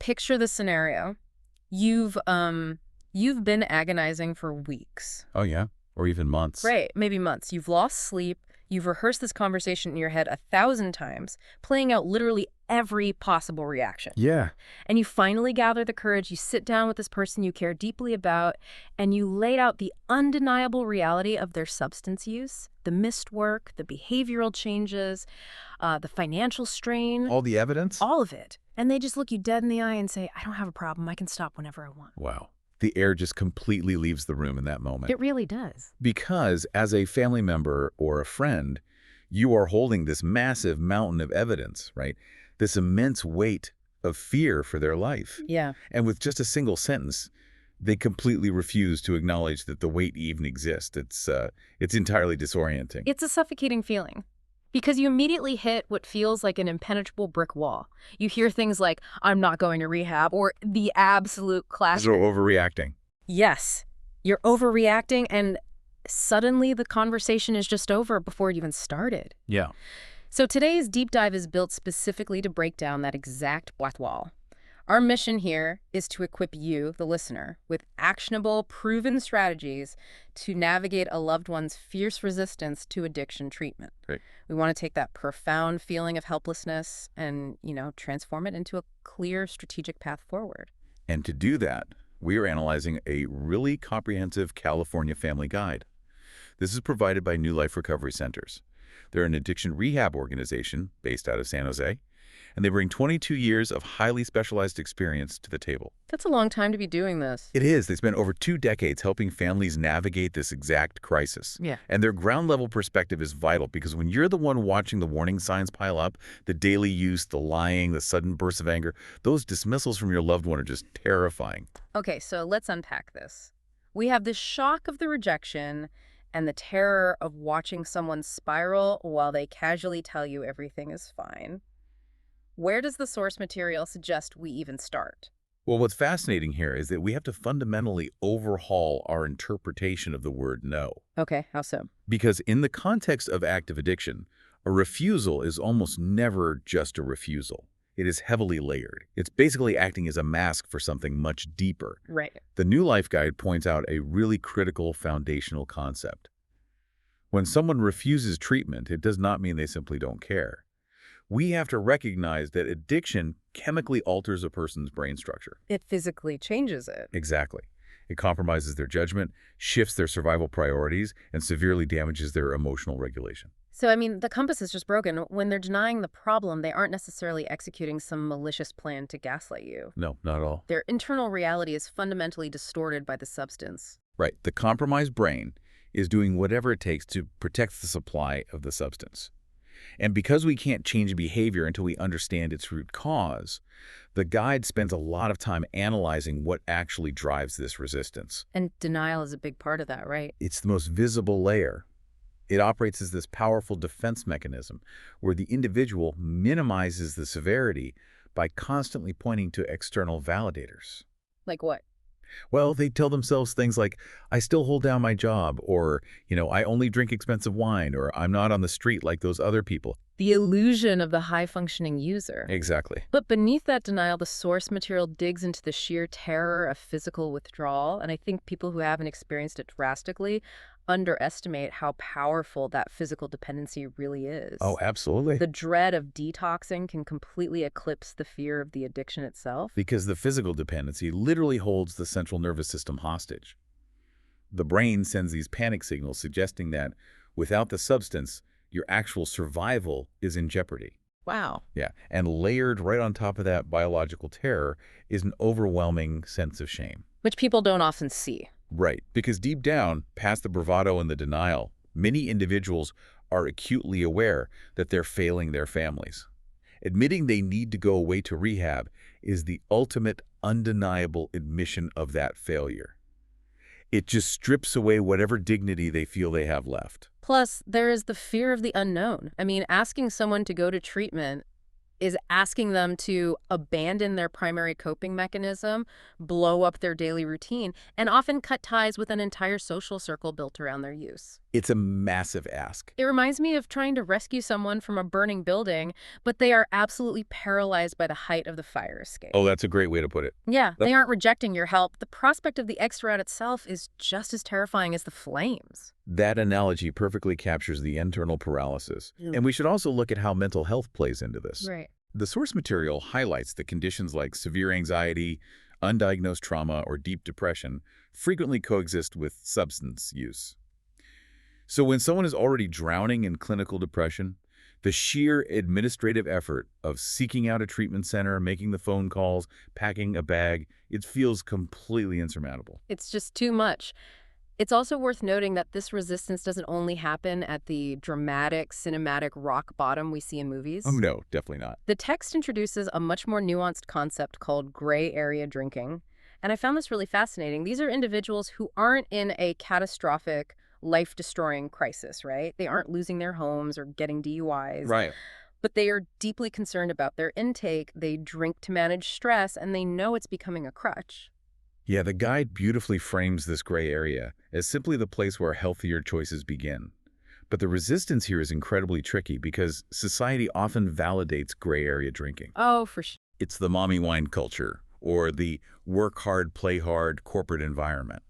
picture the scenario. You've been agonizing for weeks. Oh, yeah? Or even months. Right, maybe months. You've lost sleep. You've rehearsed this conversation in your head 1,000 times, playing out literally every possible reaction. Yeah. And you finally gather the courage, you sit down with this person you care deeply about, and you lay out the undeniable reality of their substance use, the missed work, the behavioral changes, the financial strain. All the evidence? All of it. And they just look you dead in the eye and say, I don't have a problem. I can stop whenever I want. Wow. The air just completely leaves the room in that moment. It really does. Because as a family member or a friend, you are holding this massive mountain of evidence, right? This immense weight of fear for their life. Yeah. And with just a single sentence, they completely refuse to acknowledge that the weight even exists. It's entirely disorienting. It's a suffocating feeling. Because you immediately hit what feels like an impenetrable brick wall. You hear things like, I'm not going to rehab, or the absolute classic. So overreacting. Yes, you're overreacting, and suddenly the conversation is just over before it even started. Yeah. So today's deep dive is built specifically to break down that exact brick wall. Our mission here is to equip you, the listener, with actionable, proven strategies to navigate a loved one's fierce resistance to addiction treatment. Great. We want to take that profound feeling of helplessness and, transform it into a clear strategic path forward. And to do that, we are analyzing a really comprehensive California family guide. This is provided by New Life Recovery Centers. They're an addiction rehab organization based out of San Jose, and they bring 22 years of highly specialized experience to the table. That's a long time to be doing this. It is. They spent over 2 decades helping families navigate this exact crisis. Yeah. And their ground-level perspective is vital because when you're the one watching the warning signs pile up, the daily use, the lying, the sudden bursts of anger, those dismissals from your loved one are just terrifying. Okay, so let's unpack this. We have the shock of the rejection and the terror of watching someone spiral while they casually tell you everything is fine. Where does the source material suggest we even start? Well, what's fascinating here is that we have to fundamentally overhaul our interpretation of the word no. Okay, how so? Because in the context of active addiction, a refusal is almost never just a refusal. It is heavily layered. It's basically acting as a mask for something much deeper. Right. The New Life Guide points out a really critical foundational concept. When someone refuses treatment, it does not mean they simply don't care. We have to recognize that addiction chemically alters a person's brain structure. It physically changes it. Exactly. It compromises their judgment, shifts their survival priorities, and severely damages their emotional regulation. So, the compass is just broken. When they're denying the problem, they aren't necessarily executing some malicious plan to gaslight you. No, not at all. Their internal reality is fundamentally distorted by the substance. Right. The compromised brain is doing whatever it takes to protect the supply of the substance. And because we can't change behavior until we understand its root cause, the guide spends a lot of time analyzing what actually drives this resistance. And denial is a big part of that, right? It's the most visible layer. It operates as this powerful defense mechanism where the individual minimizes the severity by constantly pointing to external validators. Like what? Well, they tell themselves things like, I still hold down my job, or, I only drink expensive wine, or I'm not on the street like those other people. The illusion of the high-functioning user. Exactly. But beneath that denial, the source material digs into the sheer terror of physical withdrawal, and I think people who haven't experienced it drastically underestimate how powerful that physical dependency really is. Oh, absolutely. The dread of detoxing can completely eclipse the fear of the addiction itself. Because the physical dependency literally holds the central nervous system hostage. The brain sends these panic signals suggesting that without the substance, your actual survival is in jeopardy. Wow. Yeah, and layered right on top of that biological terror is an overwhelming sense of shame. Which people don't often see. Right, because deep down, past the bravado and the denial, many individuals are acutely aware that they're failing their families. Admitting they need to go away to rehab is the ultimate undeniable admission of that failure. It just strips away whatever dignity they feel they have left. Plus, there is the fear of the unknown. Asking someone to go to treatment is asking them to abandon their primary coping mechanism, blow up their daily routine, and often cut ties with an entire social circle built around their use. It's a massive ask. It reminds me of trying to rescue someone from a burning building, but they are absolutely paralyzed by the height of the fire escape. Oh, that's a great way to put it. Yeah, That they aren't rejecting your help. The prospect of the exit route itself is just as terrifying as the flames. that analogy perfectly captures the internal paralysis. Mm. And we should also look at how mental health plays into this. Right. The source material highlights that conditions like severe anxiety, undiagnosed trauma, or deep depression frequently coexist with substance use. So when someone is already drowning in clinical depression, the sheer administrative effort of seeking out a treatment center, making the phone calls, packing a bag, it feels completely insurmountable. It's just too much. It's also worth noting that this resistance doesn't only happen at the dramatic, cinematic rock bottom we see in Oh, movies. no, definitely not. The text introduces a much more nuanced concept called gray area drinking, and I found this really fascinating. These are individuals who aren't in a catastrophic, life-destroying crisis, right? They aren't losing their homes or getting DUIs, Right. but they are deeply concerned about their intake. They drink to manage stress, and they know it's becoming a crutch. Yeah, the guide beautifully frames this gray area as simply the place where healthier choices begin. But the resistance here is incredibly tricky because society often validates gray area drinking. Oh, for sure. It's the mommy wine culture or the work hard, play hard corporate environment.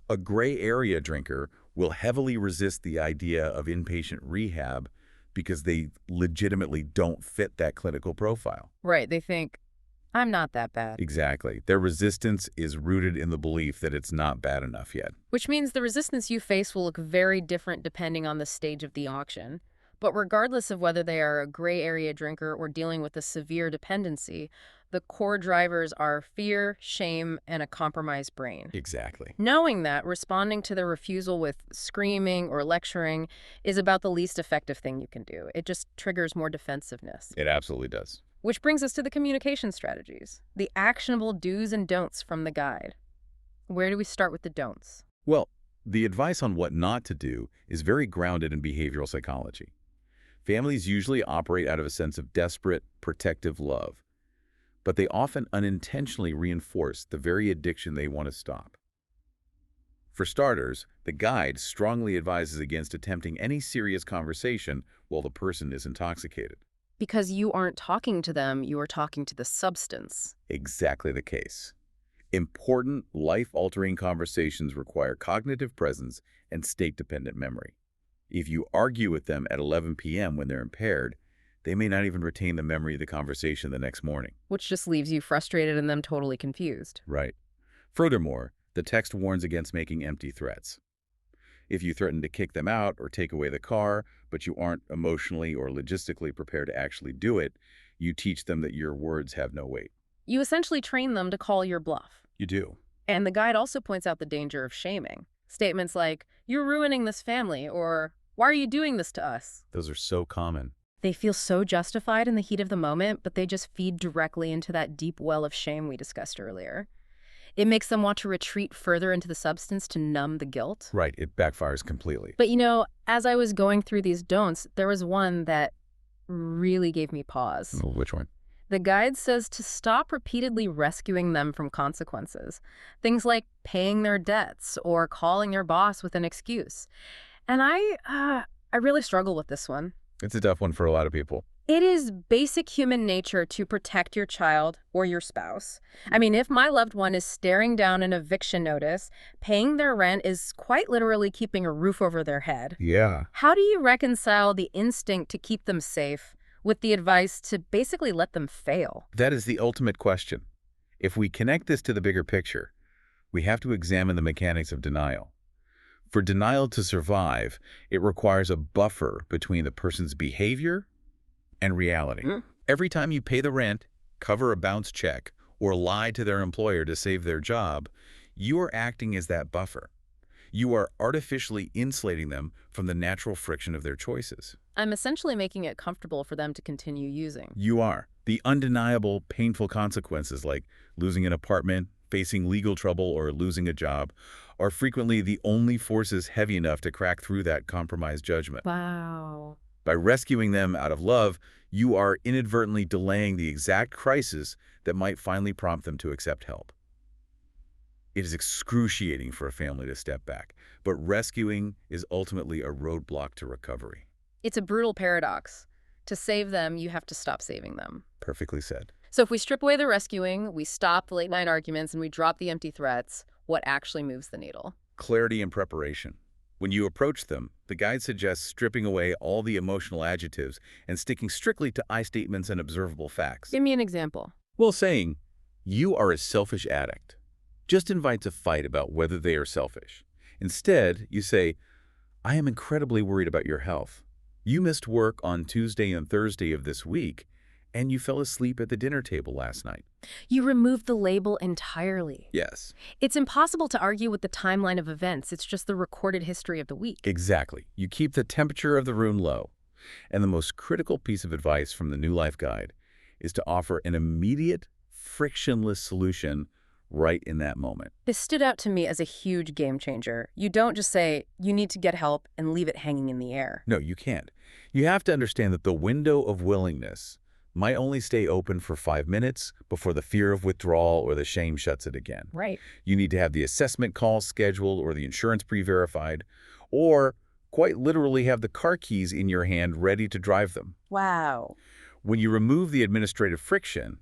A gray area drinker will heavily resist the idea of inpatient rehab because they legitimately don't fit that clinical profile. Right, they think, I'm not that bad. Exactly. Their resistance is rooted in the belief that it's not bad enough yet. Which means the resistance you face will look very different depending on the stage of the auction. But regardless of whether they are a gray area drinker or dealing with a severe dependency, the core drivers are fear, shame, and a compromised brain. Exactly. Knowing that, responding to the refusal with screaming or lecturing is about the least effective thing you can do. It just triggers more defensiveness. It absolutely does. Which brings us to the communication strategies, the actionable do's and don'ts from the guide. Where do we start with the don'ts? Well, the advice on what not to do is very grounded in behavioral psychology. Families usually operate out of a sense of desperate, protective love, but they often unintentionally reinforce the very addiction they want to stop. For starters, the guide strongly advises against attempting any serious conversation while the person is intoxicated. Because you aren't talking to them, you are talking to the substance. Exactly the case. Important, life-altering conversations require cognitive presence and state-dependent memory. If you argue with them at 11 p.m. when they're impaired, they may not even retain the memory of the conversation the next morning. Which just leaves you frustrated and them totally confused. Right. Furthermore, the text warns against making empty threats. If you threaten to kick them out or take away the car, but you aren't emotionally or logistically prepared to actually do it, you teach them that your words have no weight. You essentially train them to call your bluff. You do. And the guide also points out the danger of shaming. Statements like, you're ruining this family, or why are you doing this to us? Those are so common. They feel so justified in the heat of the moment, but they just feed directly into that deep well of shame we discussed earlier. It makes them want to retreat further into the substance to numb the guilt. Right, it backfires completely. But as I was going through these don'ts, there was one that really gave me pause. Oh, which one? The guide says to stop repeatedly rescuing them from consequences. Things like paying their debts or calling their boss with an excuse. And I really struggle with this one. It's a tough one for a lot of people. It is basic human nature to protect your child or your spouse. I mean, if my loved one is staring down an eviction notice, paying their rent is quite literally keeping a roof over their head. Yeah. How do you reconcile the instinct to keep them safe with the advice to basically let them fail? That is the ultimate question. If we connect this to the bigger picture, we have to examine the mechanics of denial. For denial to survive, it requires a buffer between the person's behavior and reality. Every time you pay the rent, cover a bounce check, or lie to their employer to save their job, you are acting as that buffer. You are artificially insulating them from the natural friction of their choices. I'm essentially making it comfortable for them to continue using. You are. The undeniable, painful consequences like losing an apartment, facing legal trouble, or losing a job are frequently the only forces heavy enough to crack through that compromised judgment. Wow. By rescuing them out of love, you are inadvertently delaying the exact crisis that might finally prompt them to accept help. It is excruciating for a family to step back, but rescuing is ultimately a roadblock to recovery. It's a brutal paradox. To save them, you have to stop saving them. Perfectly said. So if we strip away the rescuing, we stop the late-night arguments, and we drop the empty threats, what actually moves the needle? Clarity and preparation. When you approach them, the guide suggests stripping away all the emotional adjectives and sticking strictly to I statements and observable facts. Give me an example. Well, saying, "You are a selfish addict," just invites a fight about whether they are selfish. Instead, you say, "I am incredibly worried about your health. You missed work on Tuesday and Thursday of this week, and you fell asleep at the dinner table last night." You remove the label entirely. Yes. It's impossible to argue with the timeline of events. It's just the recorded history of the week. Exactly. You keep the temperature of the room low. And the most critical piece of advice from the New Life Guide is to offer an immediate, frictionless solution right in that moment. This stood out to me as a huge game changer. You don't just say, you need to get help and leave it hanging in the air. No, you can't. You have to understand that the window of willingness might only stay open for 5 minutes before the fear of withdrawal or the shame shuts it again. Right. You need to have the assessment call scheduled or the insurance pre-verified, or quite literally have the car keys in your hand ready to drive them. Wow. When you remove the administrative friction,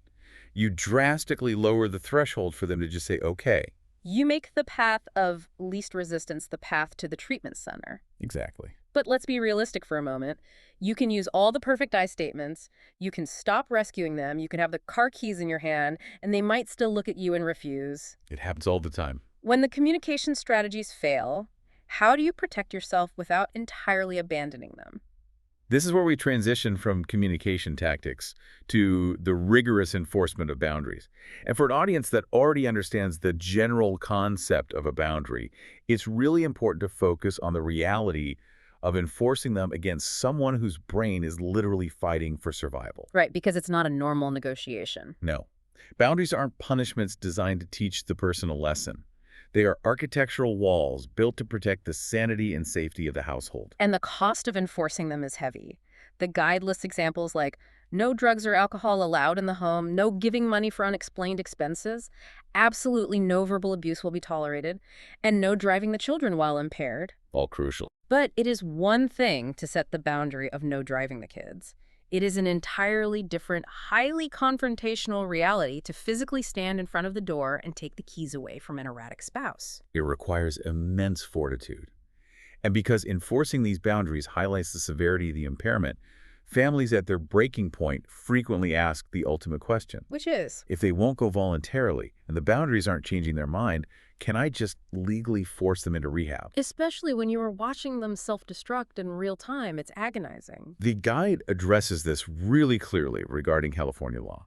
you drastically lower the threshold for them to just say, okay. You make the path of least resistance the path to the treatment center. Exactly. But let's be realistic for a moment. You can use all the perfect I statements, you can stop rescuing them, you can have the car keys in your hand, and they might still look at you and refuse. It happens all the time. When the communication strategies fail, how do you protect yourself without entirely abandoning them? This is where we transition from communication tactics to the rigorous enforcement of boundaries. And for an audience that already understands the general concept of a boundary, it's really important to focus on the reality of enforcing them against someone whose brain is literally fighting for survival. Right, because it's not a normal negotiation. No. Boundaries aren't punishments designed to teach the person a lesson. They are architectural walls built to protect the sanity and safety of the household. And the cost of enforcing them is heavy. The guide lists examples like no drugs or alcohol allowed in the home, no giving money for unexplained expenses, absolutely no verbal abuse will be tolerated, and no driving the children while impaired. All crucial. But it is one thing to set the boundary of no driving the kids. It is an entirely different, highly confrontational reality to physically stand in front of the door and take the keys away from an erratic spouse. It requires immense fortitude. And because enforcing these boundaries highlights the severity of the impairment, families at their breaking point frequently ask the ultimate question. Which is? If they won't go voluntarily and the boundaries aren't changing their mind, can I just legally force them into rehab? Especially when you are watching them self-destruct in real time, it's agonizing. The guide addresses this really clearly regarding California law.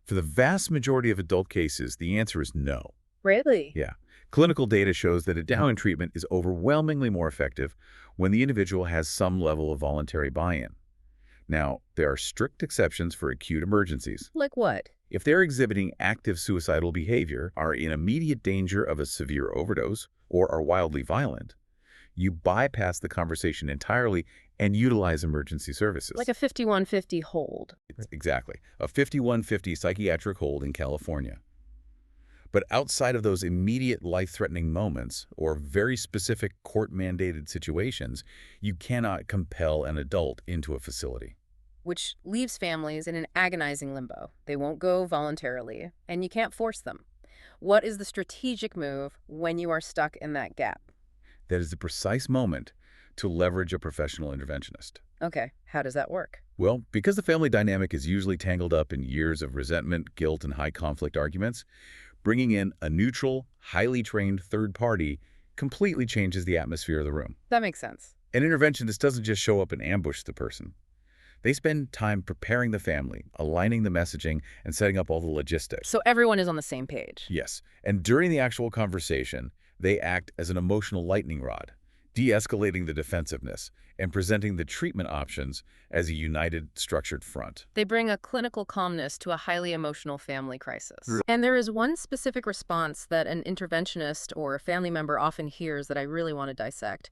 For the vast majority of adult cases, the answer is no. Really? Yeah. Clinical data shows that a down treatment is overwhelmingly more effective when the individual has some level of voluntary buy-in. Now, there are strict exceptions for acute emergencies. Like what? If they're exhibiting active suicidal behavior, are in immediate danger of a severe overdose, or are wildly violent, you bypass the conversation entirely and utilize emergency services. Like a 5150 hold. Exactly. A 5150 psychiatric hold in California. But outside of those immediate life-threatening moments or very specific court-mandated situations, you cannot compel an adult into a facility. Which leaves families in an agonizing limbo. They won't go voluntarily, and you can't force them. What is the strategic move when you are stuck in that gap? That is the precise moment to leverage a professional interventionist. Okay, how does that work? Well, because the family dynamic is usually tangled up in years of resentment, guilt, and high-conflict arguments, bringing in a neutral, highly trained third party completely changes the atmosphere of the room. That makes sense. An interventionist doesn't just show up and ambush the person. They spend time preparing the family, aligning the messaging, and setting up all the logistics. So everyone is on the same page. Yes, and during the actual conversation, they act as an emotional lightning rod, de-escalating the defensiveness and presenting the treatment options as a united, structured front. They bring a clinical calmness to a highly emotional family crisis. And there is one specific response that an interventionist or a family member often hears that I really want to dissect.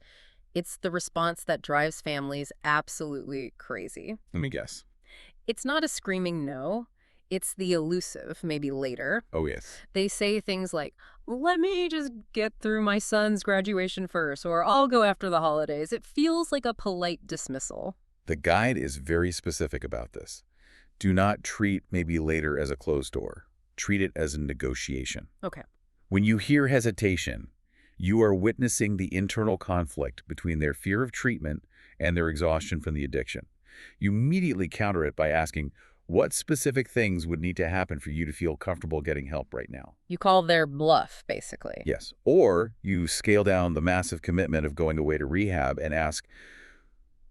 It's the response that drives families absolutely crazy. Let me guess. It's not a screaming no. It's the elusive, maybe later. Oh, yes. They say things like, let me just get through my son's graduation first, or I'll go after the holidays. It feels like a polite dismissal. The guide is very specific about this. Do not treat maybe later as a closed door. Treat it as a negotiation. Okay. When you hear hesitation, you are witnessing the internal conflict between their fear of treatment and their exhaustion from the addiction. You immediately counter it by asking, what specific things would need to happen for you to feel comfortable getting help right now? You call their bluff, basically. Yes. Or you scale down the massive commitment of going away to rehab and ask,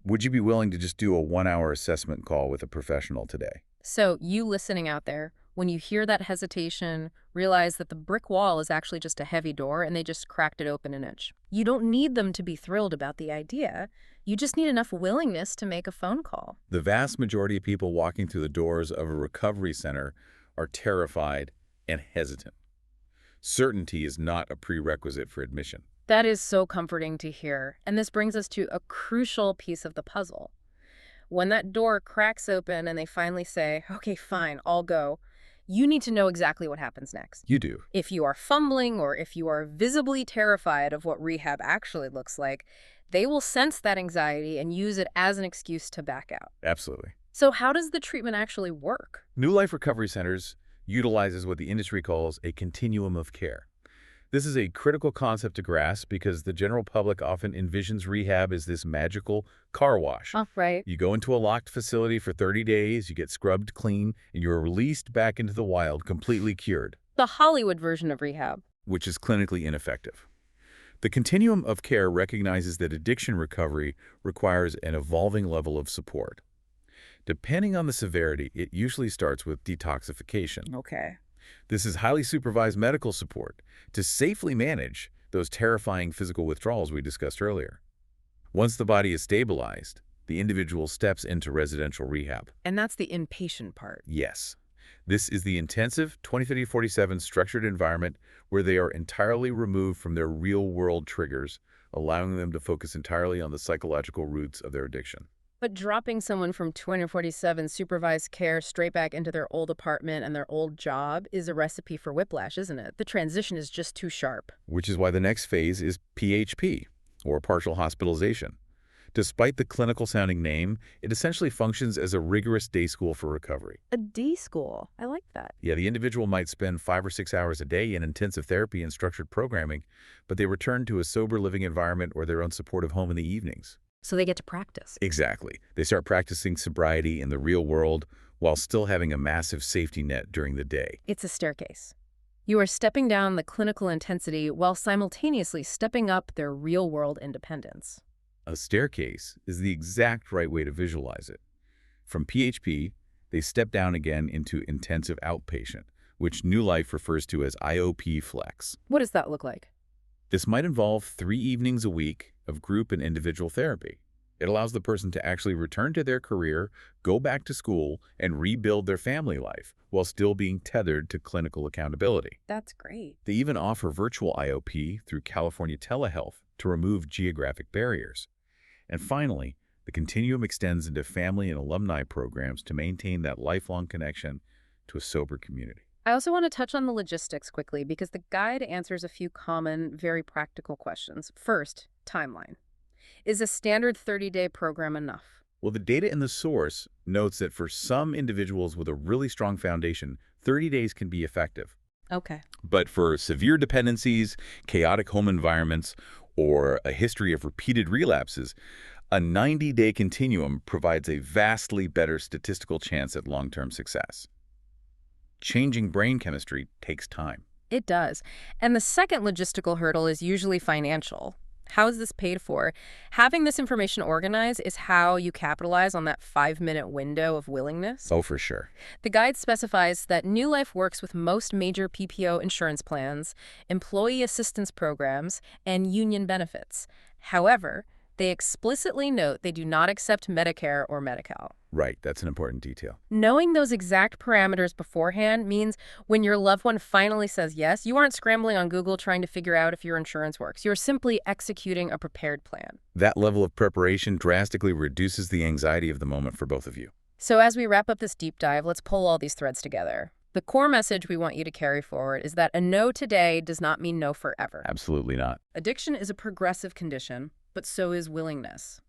would you be willing to just do a 1-hour assessment call with a professional today? So you listening out there, when you hear that hesitation, realize that the brick wall is actually just a heavy door and they just cracked it open an inch. You don't need them to be thrilled about the idea. You just need enough willingness to make a phone call. The vast majority of people walking through the doors of a recovery center are terrified and hesitant. Certainty is not a prerequisite for admission. That is so comforting to hear. And this brings us to a crucial piece of the puzzle. When that door cracks open and they finally say, okay, fine, I'll go, you need to know exactly what happens next. You do. If you are fumbling or if you are visibly terrified of what rehab actually looks like, they will sense that anxiety and use it as an excuse to back out. Absolutely. So how does the treatment actually work? New Life Recovery Centers utilizes what the industry calls a continuum of care. This is a critical concept to grasp because the general public often envisions rehab as this magical car wash. Oh, right. You go into a locked facility for 30 days, you get scrubbed clean, and you're released back into the wild completely cured, The Hollywood version of rehab. which is clinically ineffective. The continuum of care recognizes that addiction recovery requires an evolving level of support. Depending on the severity, it usually starts with detoxification. Okay. This is highly supervised medical support to safely manage those terrifying physical withdrawals we discussed earlier. Once the body is stabilized, the individual steps into residential rehab. And that's the inpatient part. Yes, this is the intensive 20-30-47 structured environment where they are entirely removed from their real-world triggers, allowing them to focus entirely on the psychological roots of their addiction. But dropping someone from 2047 supervised care straight back into their old apartment and their old job is a recipe for whiplash, isn't it? The transition is just too sharp. Which is why the next phase is PHP, or partial hospitalization. Despite the clinical-sounding name, it essentially functions as a rigorous day school for recovery. A D school. I like that. Yeah, the individual might spend 5 or 6 hours a day in intensive therapy and structured programming, but they return to a sober living environment or their own supportive home in the evenings. So they get to practice. Exactly. They start practicing sobriety in the real world while still having a massive safety net during the day. It's a staircase. You are stepping down the clinical intensity while simultaneously stepping up their real-world independence. A staircase is the exact right way to visualize it. From PHP, they step down again into intensive outpatient, which New Life refers to as IOP Flex. What does that look like? This might involve 3 evenings a week of group and individual therapy. It allows the person to actually return to their career, go back to school, and rebuild their family life while still being tethered to clinical accountability. That's great. They even offer virtual IOP through California telehealth to remove geographic barriers. And finally, the continuum extends into family and alumni programs to maintain that lifelong connection to a sober community. I also want to touch on the logistics quickly because the guide answers a few common, very practical questions. First, timeline. Is a standard 30-day program enough? Well, the data in the source notes that for some individuals with a really strong foundation, 30 days can be effective. Okay. But for severe dependencies, chaotic home environments, or a history of repeated relapses, a 90-day continuum provides a vastly better statistical chance at long-term success. Changing brain chemistry takes time. It does. And the second logistical hurdle is usually financial. How is this paid for? Having this information organized is how you capitalize on that 5-minute window of willingness. Oh, for sure. The guide specifies that New Life works with most major PPO insurance plans, employee assistance programs, and union benefits. However, they explicitly note they do not accept Medicare or Medi-Cal. Right, that's an important detail. Knowing those exact parameters beforehand means when your loved one finally says yes, you aren't scrambling on Google trying to figure out if your insurance works. You're simply executing a prepared plan. That level of preparation drastically reduces the anxiety of the moment for both of you. So as we wrap up this deep dive, let's pull all these threads together. The core message we want you to carry forward is that a no today does not mean no forever. Absolutely not. Addiction is a progressive condition, but so is willingness.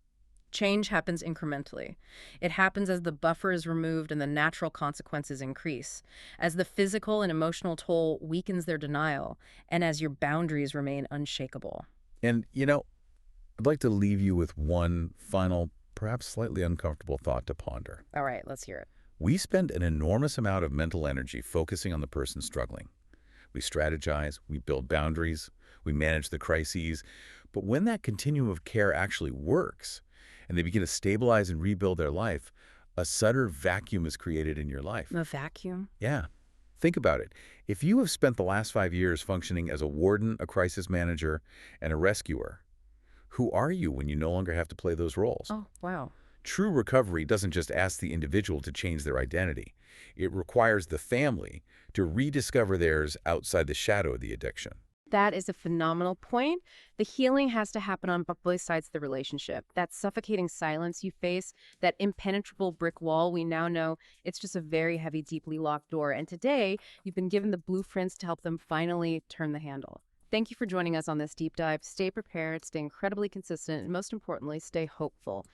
Change happens incrementally. It happens as the buffer is removed and the natural consequences increase, as the physical and emotional toll weakens their denial, and as your boundaries remain unshakable. And, I'd like to leave you with one final, perhaps slightly uncomfortable thought to ponder. All right, let's hear it. We spend an enormous amount of mental energy focusing on the person struggling. We strategize, we build boundaries, we manage the crises. But when that continuum of care actually works, and they begin to stabilize and rebuild their life, a sudden vacuum is created in your life. A vacuum? Yeah. Think about it. If you have spent the last 5 years functioning as a warden, a crisis manager, and a rescuer, who are you when you no longer have to play those roles? Oh, wow. True recovery doesn't just ask the individual to change their identity. It requires the family to rediscover theirs outside the shadow of the addiction. That is a phenomenal point. The healing has to happen on both sides of the relationship. That suffocating silence you face, that impenetrable brick wall, we now know it's just a very heavy, deeply locked door. And today, you've been given the blueprints to help them finally turn the handle. Thank you for joining us on this deep dive. Stay prepared, stay incredibly consistent, and most importantly, stay hopeful.